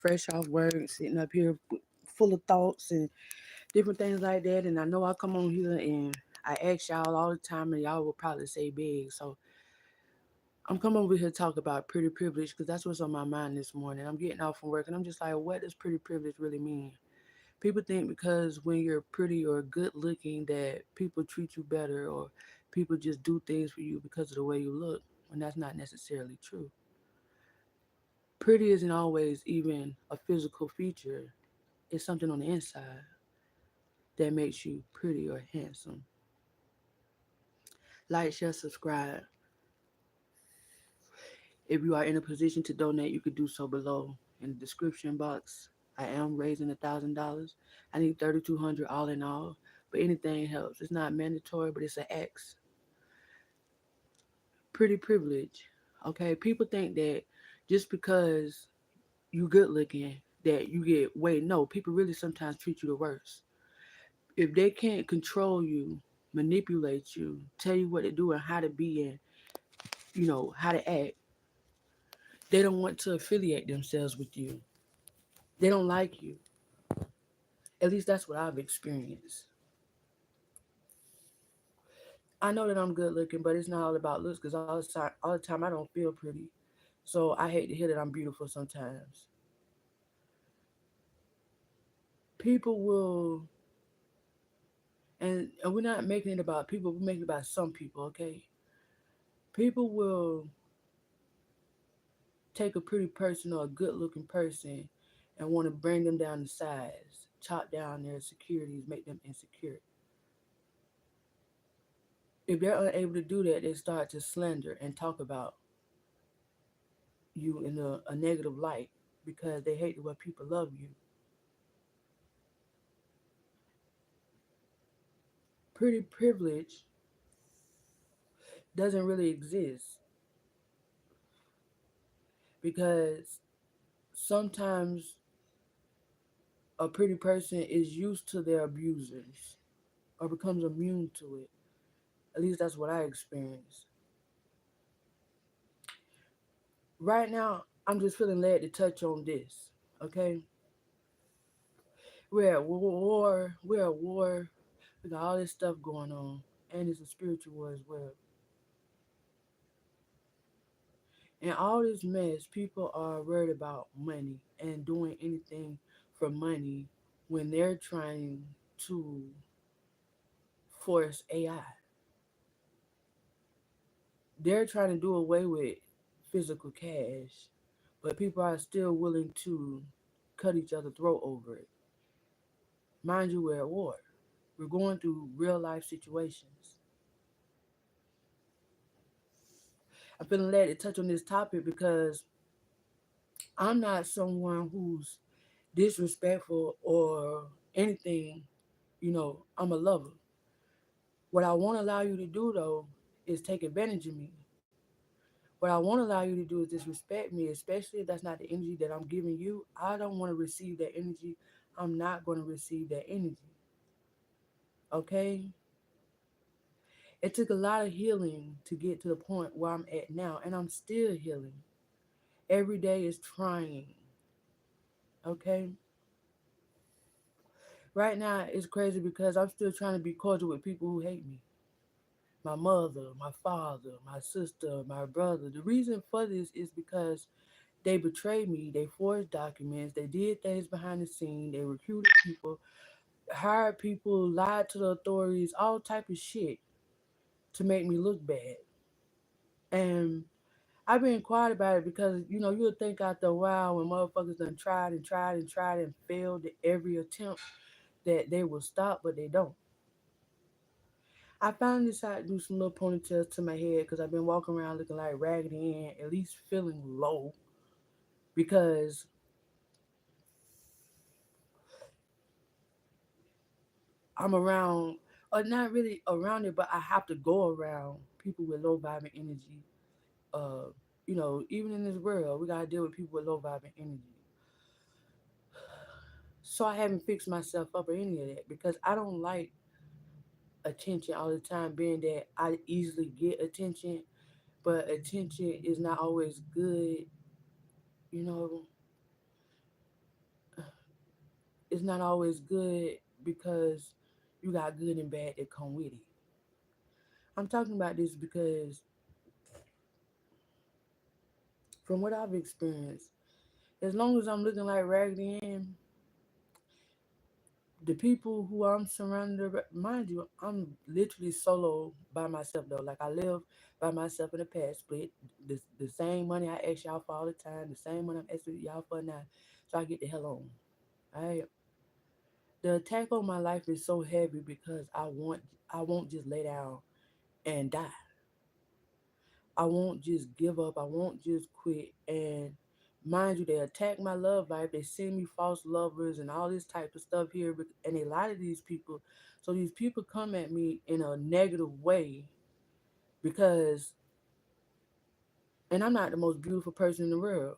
fresh off work, sitting up here full of thoughts and different things like that. And I know I come on here and I ask y'all all the time, and y'all will probably say big. So I'm coming over here to talk about pretty privilege because that's what's on my mind this morning. I'm getting off from work and I'm just like, what does pretty privilege really mean? People think because when you're pretty or good looking that people treat you better or people just do things for you because of the way you look, when that's not necessarily true. Pretty isn't always even a physical feature. It's something on the inside that makes you pretty or handsome. Like, share, subscribe. If you are in a position to donate, you could do so below in the description box. I am raising $1,000. I need 3,200 all in all, but anything helps. It's not mandatory, but it's an X. Pretty privilege. Okay, people think that just because you good looking that you get wait. No, people really sometimes treat you the worst. If they can't control you, manipulate you, tell you what to do and how to be and how to act, they don't want to affiliate themselves with you. They don't like you. At least that's what I've experienced. I know that I'm good looking, but it's not all about looks because all the time I don't feel pretty. So I hate to hear that I'm beautiful sometimes. People will, and we're not making it about people, we're making it about some people, okay? People will take a pretty person or a good looking person and want to bring them down to size, chop down their securities, make them insecure. If they're unable to do that, they start to slander and talk about you in a negative light because they hate the way people love you. Pretty privilege doesn't really exist because sometimes a pretty person is used to their abusers or becomes immune to it. At least that's what I experienced. Right now, I'm just feeling led to touch on this. Okay, we're at war. We're at war. We got all this stuff going on, and it's a spiritual war as well. And all this mess, people are worried about money and doing anything for money when they're trying to force AI. They're trying to do away with physical cash, but people are still willing to cut each other's throat over it. Mind you, we're at war. We're going through real life situations. I'm feeling led to touch on this topic because I'm not someone who's disrespectful or anything. I'm a lover. What I won't allow you to do though is take advantage of me. What I won't allow you to do is disrespect me, especially if that's not the energy that I'm giving you. I don't want to receive that energy. I'm not going to receive that energy. Okay? It took a lot of healing to get to the point where I'm at now, and I'm still healing. Every day is trying. Okay? Right now, it's crazy because I'm still trying to be cordial with people who hate me. My mother, my father, my sister, my brother. The reason for this is because they betrayed me. They forged documents. They did things behind the scene. They recruited people, hired people, lied to the authorities, all type of shit to make me look bad. And I've been quiet about it because you'll think after a while when motherfuckers done tried and tried and tried and failed at every attempt that they will stop, but they don't. I finally decided to do some little ponytails to my head because I've been walking around looking like Raggedy Ann, at least feeling low because I'm around, or not really around it, but I have to go around people with low vibing energy. Uh, even in this world, we gotta deal with people with low vibing energy. So I haven't fixed myself up or any of that because I don't like attention all the time, being that I easily get attention, but attention is not always good, you know. it's not always good because you got good and bad that come with it. I'm talking about this because from what I've experienced, as long as I'm looking like Raggedy Ann, the people who I'm surrounded by, mind you, I'm literally solo by myself though. Like I live by myself in the past split. The same money I ask y'all for all the time, the same money I'm asking y'all for now. So I get the hell on. Alright. The attack on my life is so heavy because I won't just lay down and die. I won't just give up. I won't just quit. And mind you, they attack my love life. They send me false lovers and all this type of stuff here. And they lie to these people. So these people come at me in a negative way because, and I'm not the most beautiful person in the world,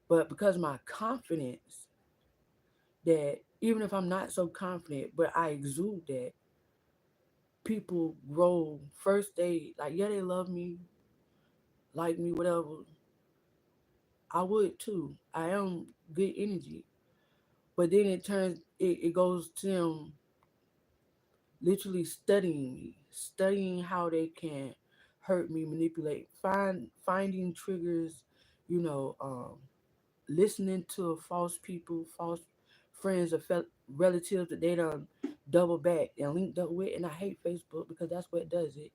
but because my confidence that even if I'm not so confident, but I exude that, people grow first they like, yeah, they love me, like me, whatever. I would too. I am good energy. But then it goes to them literally studying me, studying how they can hurt me, manipulate, finding triggers, you know, listening to false people, false friends or relatives that they done double back and linked up with. And I hate Facebook because that's what does it.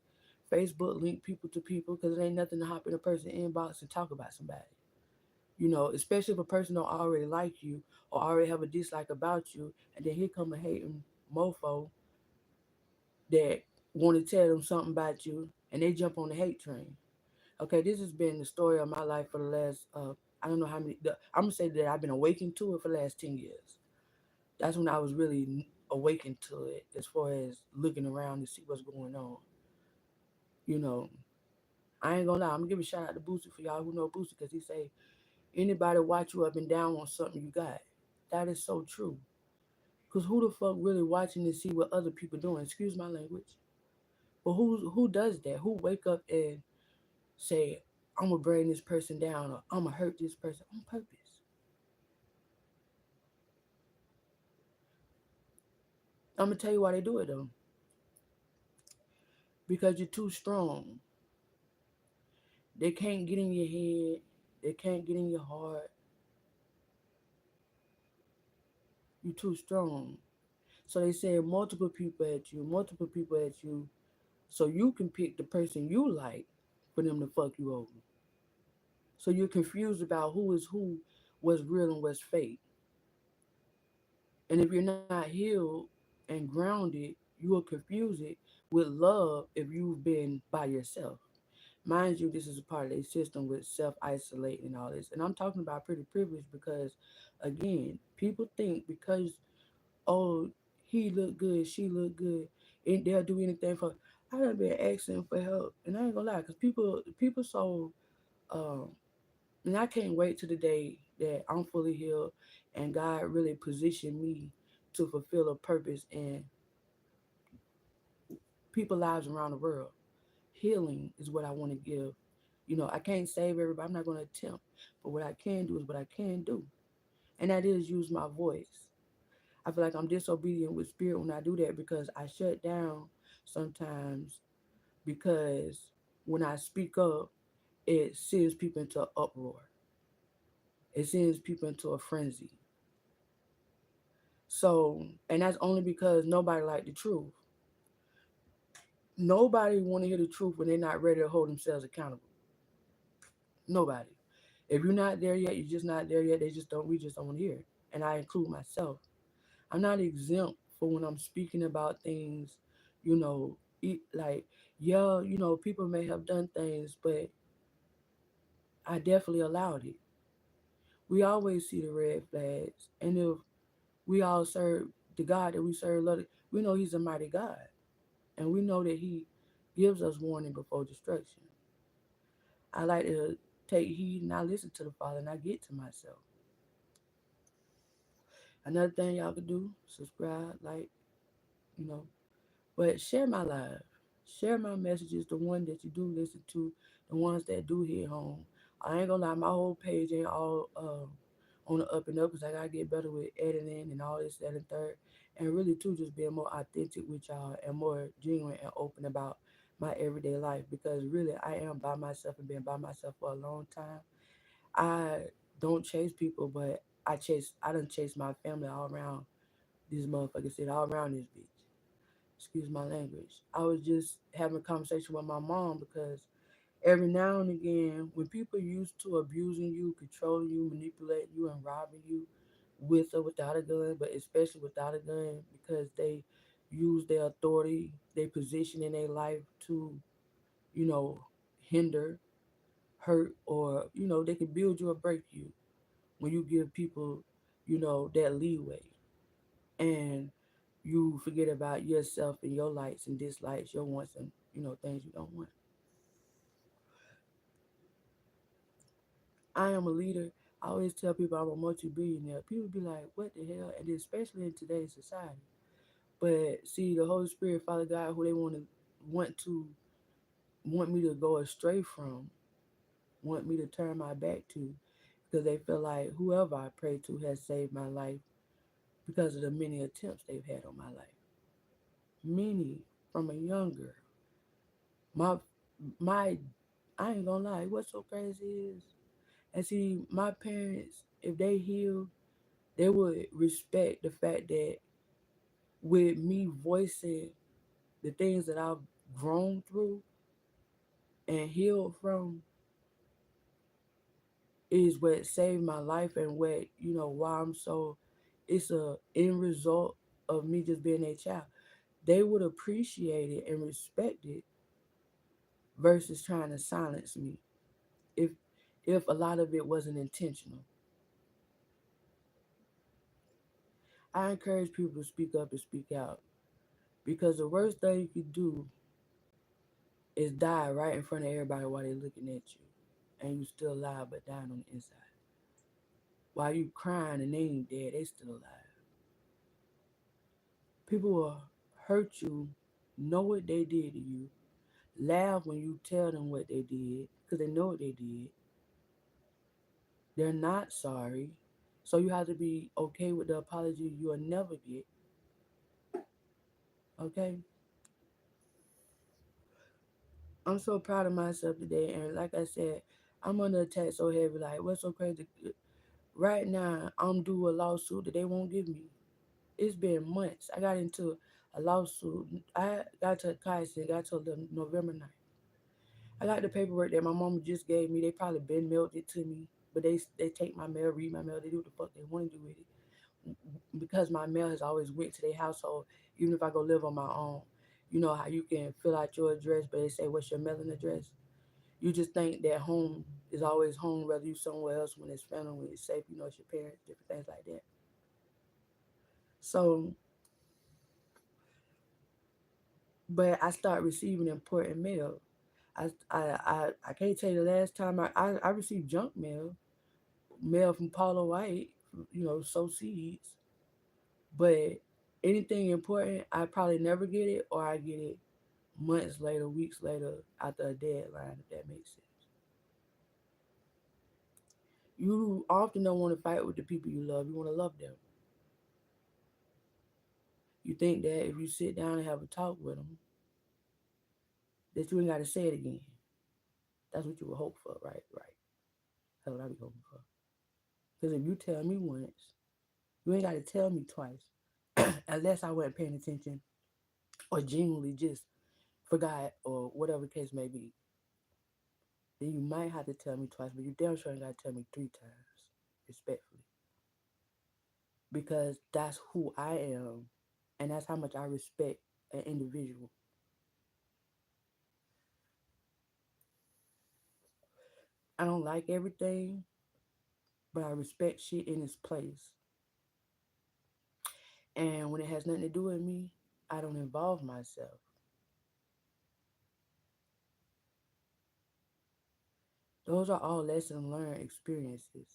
Facebook link people to people because it ain't nothing to hop in a person's inbox and talk about somebody. You know, especially if a person don't already like you or already have a dislike about you, and then here come a hating mofo that want to tell them something about you, and they jump on the hate train. Okay, this has been the story of my life for the last, I don't know how many, I'm going to say that I've been awakened to it for the last 10 years. That's when I was really awakened to it as far as looking around to see what's going on. You know, I ain't gonna lie, I'm gonna give a shout out to Boosie for y'all who know Boosie because he say, anybody watch you up and down on something you got. That is so true. Because who the fuck really watching to see what other people doing? Excuse my language. But who does that? Who wake up and say, I'm gonna bring this person down or I'm gonna hurt this person on purpose? I'm gonna tell you why they do it though. Because you're too strong. They can't get in your head. They can't get in your heart. You're too strong. So they send multiple people at you, so you can pick the person you like for them to fuck you over. So you're confused about who is who, what's real and what's fake. And if you're not healed and grounded, you will confuse it with love if you've been by yourself. Mind you, this is a part of a system with self isolate and all this. And I'm talking about pretty privilege because, again, people think because, oh, he look good, she look good, and they'll do anything for. I done been asking for help, and I ain't gonna lie, because people so um, and I can't wait to the day that I'm fully healed and God really positioned me to fulfill a purpose in people's lives around the world. Healing is what I want to give. You know, I can't save everybody. I'm not going to attempt. But what I can do is what I can do. And that is use my voice. I feel like I'm disobedient with spirit when I do that because I shut down sometimes because when I speak up, it sends people into an uproar. It sends people into a frenzy. So, and that's only because nobody like the truth. Nobody want to hear the truth when they're not ready to hold themselves accountable. Nobody. If you're not there yet, you're just not there yet. They just don't. We just don't want to hear it. And I include myself. I'm not exempt for when I'm speaking about things. You know, like yeah, you know, people may have done things, but I definitely allowed it. We always see the red flags, and if we all serve the God that we serve, love it, we know He's a mighty God. And we know that He gives us warning before destruction. I like to take heed and I listen to the Father and I get to myself. Another thing y'all could do, subscribe, like, you know, but share my live. Share my messages, the one that you do listen to, the ones that do hit home. I ain't gonna lie, my whole page ain't all on the up and up because I gotta get better with editing and all this, that, and third. And really, too, just being more authentic with y'all and more genuine and open about my everyday life because really, I am by myself and been by myself for a long time. I don't chase people, but I done chase my family all around this motherfucker shit, all around this bitch. Excuse my language. I was just having a conversation with my mom because every now and again, when people used to abusing you, controlling you, manipulating you, and robbing you with or without a gun, but especially without a gun, because they use their authority, their position in their life to, you know, hinder, hurt, or, they can build you or break you when you give people, that leeway. And you forget about yourself and your likes and dislikes, your wants and, things you don't want. I am a leader. I always tell people I'm a multi-billionaire. People be like, what the hell? And especially in today's society. But see, the Holy Spirit, Father God, who they want me to go astray from, want me to turn my back to, because they feel like whoever I pray to has saved my life because of the many attempts they've had on my life. Many from a young girl. My my I ain't gonna lie, what's so crazy is, and see, my parents, if they heal, they would respect the fact that with me voicing the things that I've grown through and healed from is what saved my life and what, why I'm so, it's a end result of me just being a child. They would appreciate it and respect it versus trying to silence me if a lot of it wasn't intentional. I encourage people to speak up and speak out because the worst thing you could do is die right in front of everybody while they're looking at you and you still alive but dying on the inside. While you crying and they ain't dead, they still alive. People will hurt you, know what they did to you, laugh when you tell them what they did because they know what they did. They're not sorry. So you have to be okay with the apology you'll never get. Okay? I'm so proud of myself today. And like I said, I'm under attack so heavy. Like, what's so crazy? Right now, I'm due a lawsuit that they won't give me. It's been months. I got into a lawsuit. I got to Kaiser, got to the November 9th. I got the paperwork that my mama just gave me. They probably been mailed it to me, but they take my mail, read my mail, they do what the fuck they want to do with it. Because my mail has always went to their household, even if I go live on my own. You know how you can fill out your address, but they say what's your mailing address. You just think that home is always home, whether you somewhere else when it's family, when it's safe. It's your parents, different things like that. So, but I start receiving important mail. I can't tell you the last time I received junk mail from Paula White, sow seeds. But anything important, I probably never get it, or I get it months later, weeks later, after a deadline, if that makes sense. You often don't want to fight with the people you love. You want to love them. You think that if you sit down and have a talk with them, that you ain't got to say it again. That's what you would hope for, right? Right. That's what I be hoping for. Because if you tell me once, you ain't got to tell me twice, unless I wasn't paying attention or genuinely just forgot or whatever the case may be. Then you might have to tell me twice, but you damn sure ain't got to tell me 3 times, respectfully. Because that's who I am, and that's how much I respect an individual. I don't like everything, but I respect shit in its place. And when it has nothing to do with me, I don't involve myself. Those are all lesson learned experiences.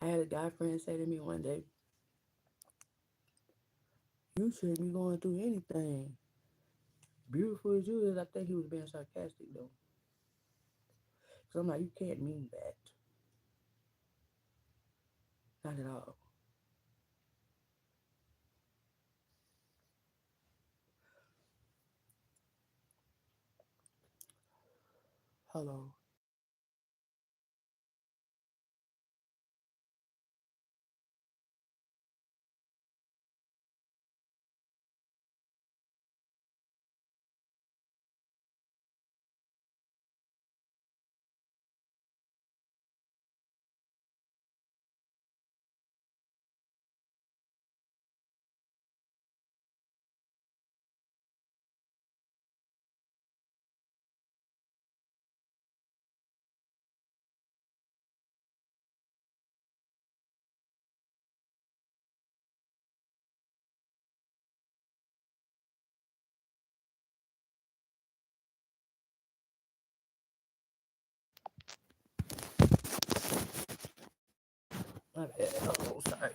I had a guy friend say to me one day, "You shouldn't be going through anything. Beautiful as you is," I think he was being sarcastic though. So I'm like, you can't mean that. Not at all. Hello. My bad. Hello. Sorry.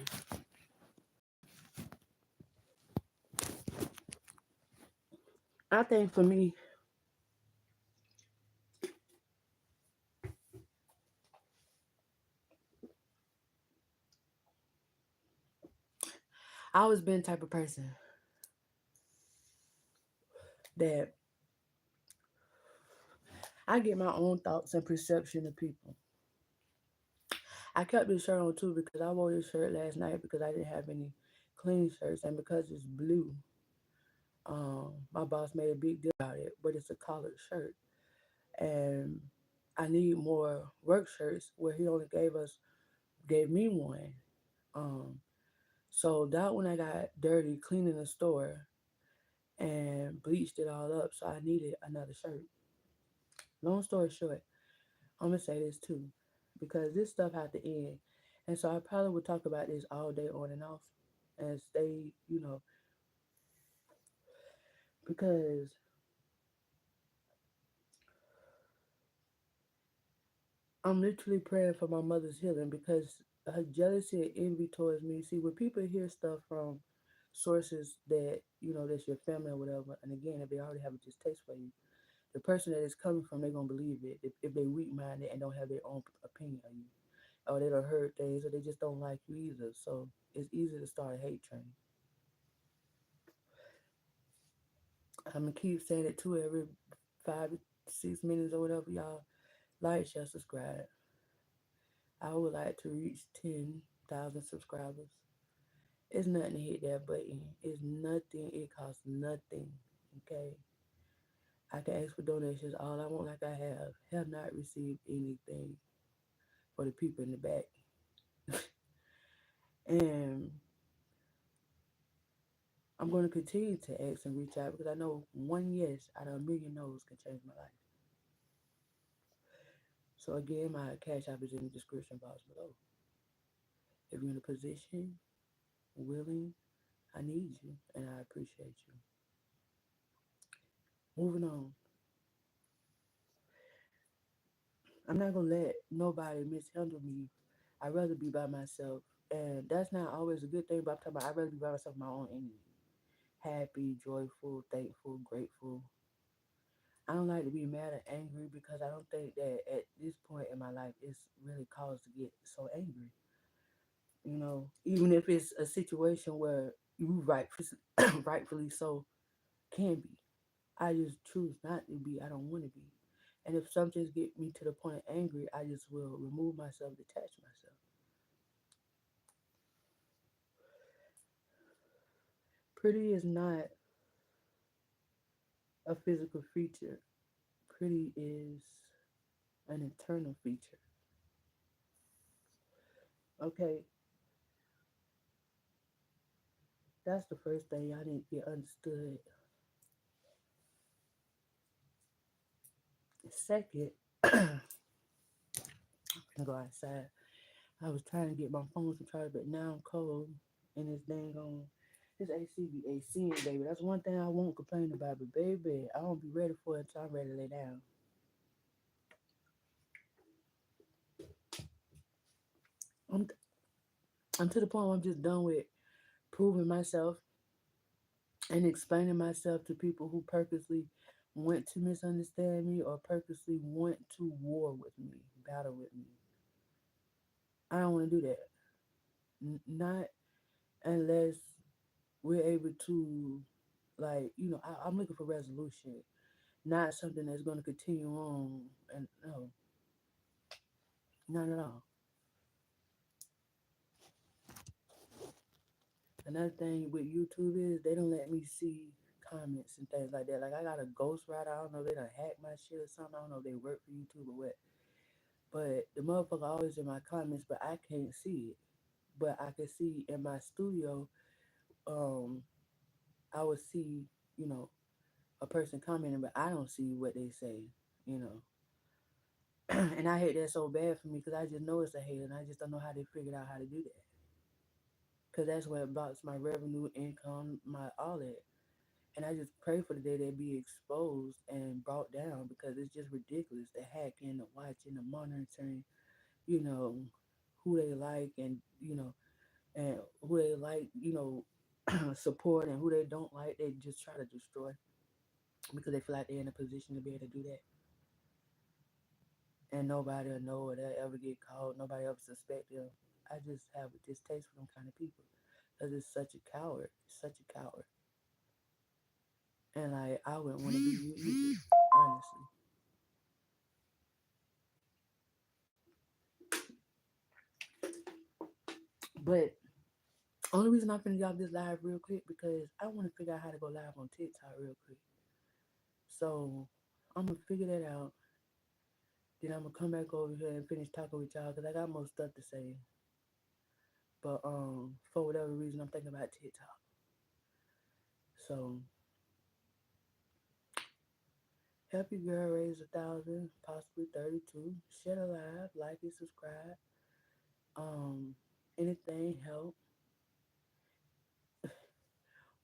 I think for me, I always been the type of person that I get my own thoughts and perception of people. I kept this shirt on too because I wore this shirt last night because I didn't have any clean shirts, and because it's blue, my boss made a big deal about it. But it's a collared shirt, and I need more work shirts. Where he only gave me one. Um, so that one I got dirty cleaning the store and bleached it all up. So I needed another shirt. Long story short, I'm gonna say this too, because this stuff had to end, and so I probably would talk about this all day on and off, and stay, because I'm literally praying for my mother's healing because her jealousy and envy towards me. See, when people hear stuff from sources that that's your family or whatever, and again, if they already have a distaste for you, the person that it's coming from, they're gonna believe it. If they weak minded and don't have their own opinion of you, or they don't heard things, or they just don't like you either. So it's easy to start a hate train. I'm gonna keep saying it too every 5 to 6 minutes or whatever. Y'all like, share, subscribe. I would like to reach 10,000 subscribers. It's nothing to hit that button. It's nothing. It costs nothing. Okay. I can ask for donations all I want, like I have not received anything for the people in the back. And I'm going to continue to ask and reach out because I know one yes out of a million no's can change my life. So again, my cash app is in the description box below. If you're in a position, willing, I need you and I appreciate you. Moving on. I'm not gonna let nobody mishandle me. I'd rather be by myself. And that's not always a good thing, but I'm talking about I'd rather be by myself my own energy. Happy, joyful, thankful, grateful. I don't like to be mad or angry because I don't think that at this point in my life it's really cause to get so angry. Even if it's a situation where you rightfully so can be. I just choose not to be. I don't want to be. And if something's get me to the point of angry, I just will remove myself, detach myself. Pretty is not a physical feature. Pretty is an internal feature. Okay, that's the first thing I need to get understood. Second, I'm gonna go outside. I was trying to get my phone to charge, but now I'm cold and it's dang on. This AC be AC, baby. That's one thing I won't complain about, but baby, I won't be ready for it until I'm ready to lay down. I'm, I'm to the point where I'm just done with proving myself and explaining myself to people who purposely want to misunderstand me or purposely want to war with me, battle with me. I don't want to do that. Not unless we're able to, like, I'm looking for resolution, not something that's going to continue on. And no, not at all. Another thing with YouTube is they don't let me see comments and things like that. Like I got a ghostwriter. I don't know if they done hack my shit or something. I don't know if they work for YouTube or what. But the motherfucker always in my comments, but I can't see it. But I can see in my studio, um, I would see, you know, a person commenting, but I don't see what they say, you know. And I hate that so bad for me because I just know it's a hate and I just don't know how they figured out how to do that. Because that's what blocks my revenue, income, my all that. And I just pray for the day they be exposed and brought down because it's just ridiculous. The hacking, the watching, the monitoring, you know, who they like and who they like, support and who they don't like, they just try to destroy because they feel like they're in a position to be able to do that. And nobody will know or they'll ever get caught. Nobody ever suspect them. I just have a distaste for them kind of people because it's such a coward. Such a coward. And like, I wouldn't want to be you either, honestly. But only reason I'm finna get off this live real quick because I want to figure out how to go live on TikTok real quick. So I'm gonna figure that out. Then I'm gonna come back over here and finish talking with y'all because I got more stuff to say. But for whatever reason, I'm thinking about TikTok. So help your girl raise 1,000, possibly 32. Share the live, like it, subscribe. Um, anything help.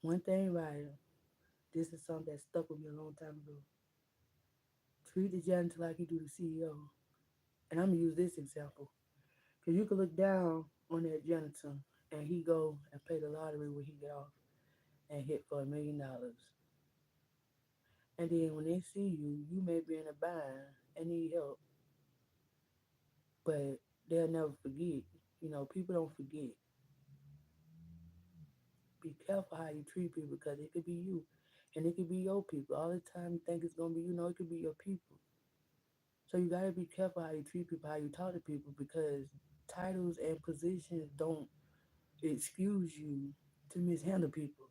One thing right. This is something that stuck with me a long time ago. Treat the janitor like you do the CEO. And I'm gonna use this example. Cause you can look down on that janitor and he go and play the lottery when he get off and hit for $1 million. And then when they see you, you may be in a bind and need help, but they'll never forget. People don't forget. Be careful how you treat people because it could be you. And it could be your people. All the time you think it's gonna be it could be your people. So you gotta be careful how you treat people, how you talk to people because titles and positions don't excuse you to mishandle people.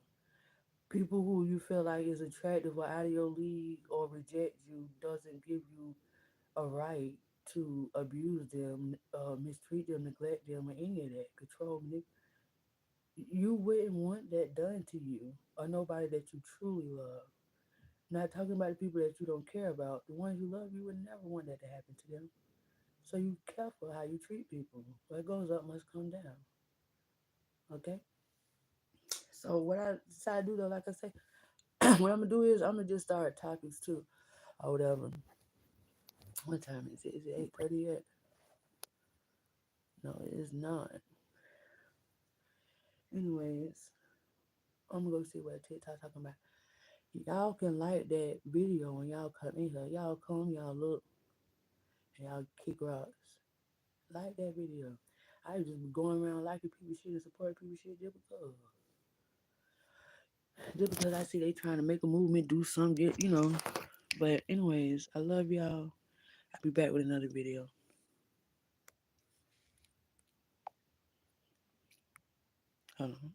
People who you feel like is attractive or out of your league or reject you doesn't give you a right to abuse them, mistreat them, neglect them, or any of that. Control, you wouldn't want that done to you or nobody that you truly love. Not talking about the people that you don't care about. The ones you love, you would never want that to happen to them. So you careful how you treat people. What goes up must come down. Okay? So what I decide to do though, like I say, what I'm gonna do is I'm gonna just start topics too. Or whatever. What time is it? Is it 8:30 yet? No, it is not. Anyways, I'm gonna go see what TikTok talking about. Y'all can like that video when y'all come in here. Y'all come, y'all look, and y'all kick rocks. Like that video. I just be going around liking people shit and supporting people shit just because. Just because I see they trying to make a movement, do something, But anyways, I love y'all. I'll be back with another video. Hold on.